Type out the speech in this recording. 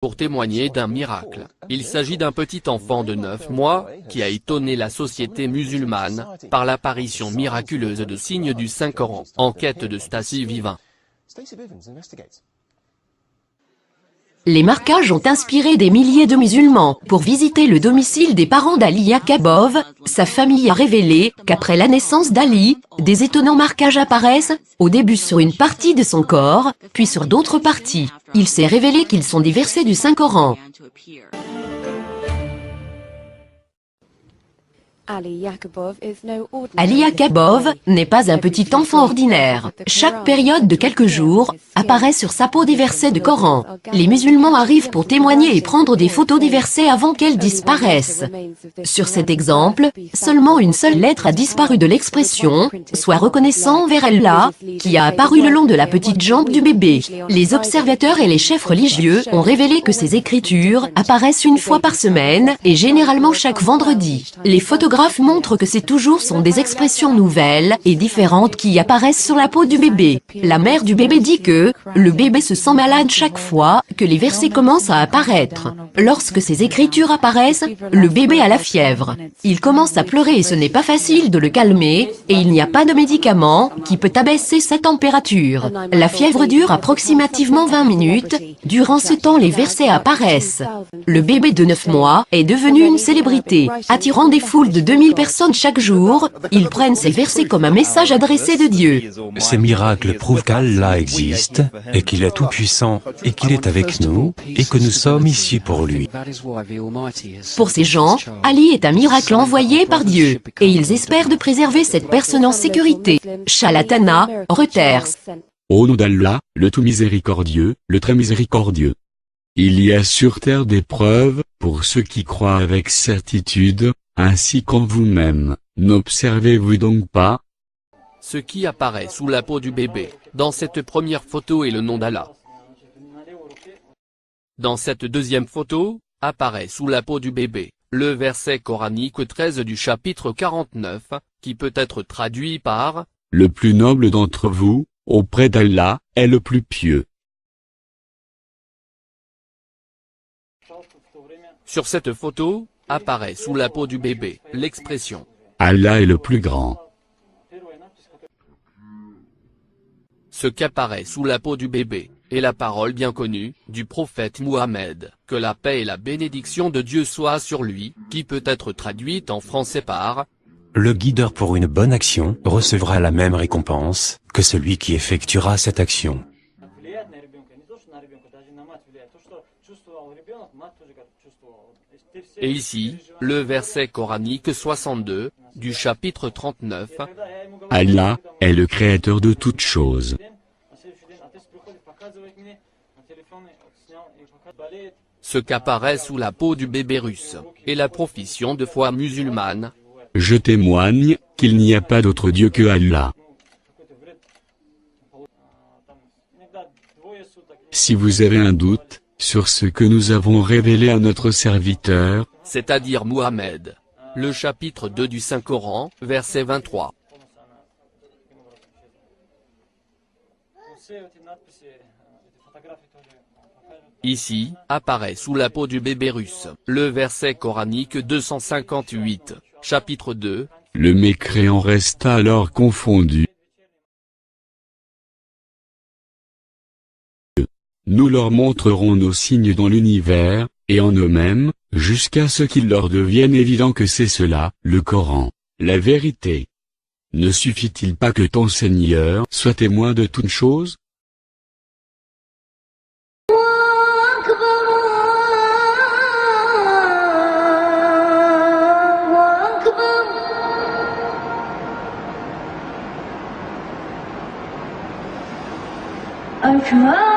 pour témoigner d'un miracle. Il s'agit d'un petit enfant de 9 mois, qui a étonné la société musulmane, par l'apparition miraculeuse de signes du Saint-Coran. Enquête de Stacy Vivin. Les marquages ont inspiré des milliers de musulmans. Pour visiter le domicile des parents d'Ali Yaakobov, sa famille a révélé qu'après la naissance d'Ali, des étonnants marquages apparaissent, au début sur une partie de son corps, puis sur d'autres parties. Il s'est révélé qu'ils sont des versets du Saint-Coran. Ali Yaakobov n'est pas un petit enfant ordinaire. Chaque période de quelques jours, apparaît sur sa peau des versets de Coran. Les musulmans arrivent pour témoigner et prendre des photos des versets avant qu'elles disparaissent. Sur cet exemple, seulement une seule lettre a disparu de l'expression « Sois reconnaissant envers Allah » qui a apparu le long de la petite jambe du bébé. Les observateurs et les chefs religieux ont révélé que ces écritures apparaissent une fois par semaine et généralement chaque vendredi. Les photographes montrent que ces toujours sont des expressions nouvelles et différentes qui apparaissent sur la peau du bébé. La mère du bébé dit que le bébé se sent malade chaque fois que les versets commencent à apparaître. Lorsque ces écritures apparaissent, le bébé a la fièvre. Il commence à pleurer et ce n'est pas facile de le calmer, et il n'y a pas de médicament qui peut abaisser sa température. La fièvre dure approximativement 20 minutes. Durant ce temps, les versets apparaissent. Le bébé de 9 mois est devenu une célébrité, attirant des foules de 2000 personnes chaque jour. Ils prennent ces versets comme un message adressé de Dieu. Ces miracles prouvent qu'Allah existe, et qu'il est tout-puissant, et qu'il est avec nous, et que nous sommes ici pour lui. Pour ces gens, Ali est un miracle envoyé par Dieu, et ils espèrent de préserver cette personne en sécurité. Shalatana, Reuters. Au nom d'Allah, le tout miséricordieux, le très miséricordieux. Il y a sur terre des preuves, pour ceux qui croient avec certitude, ainsi qu'en vous-même. N'observez-vous donc pas? Ce qui apparaît sous la peau du bébé, dans cette première photo est le nom d'Allah. Dans cette deuxième photo, apparaît sous la peau du bébé, le verset coranique 13 du chapitre 49, qui peut être traduit par « Le plus noble d'entre vous, auprès d'Allah, est le plus pieux. » Sur cette photo, apparaît sous la peau du bébé, l'expression « Allah est le plus grand. » Ce qu'apparaît sous la peau du bébé, est la parole bien connue, du prophète Mohammed, que la paix et la bénédiction de Dieu soient sur lui, qui peut être traduite en français par « Le guideur pour une bonne action recevra la même récompense que celui qui effectuera cette action. » Et ici, le verset coranique 62, du chapitre 39. Allah est le créateur de toutes choses. Ce qu'apparaît sous la peau du bébé russe, est la profession de foi musulmane. Je témoigne qu'il n'y a pas d'autre Dieu que Allah. Si vous avez un doute sur ce que nous avons révélé à notre serviteur, c'est-à-dire Mohammed, le chapitre 2 du Saint-Coran, verset 23. Ici, apparaît sous la peau du bébé russe, le verset coranique 258, chapitre 2. Le mécréant resta alors confondu. Nous leur montrerons nos signes dans l'univers, et en eux-mêmes, jusqu'à ce qu'il leur devienne évident que c'est cela, le Coran, la vérité. Ne suffit-il pas que ton Seigneur soit témoin de toutes choses? أكبر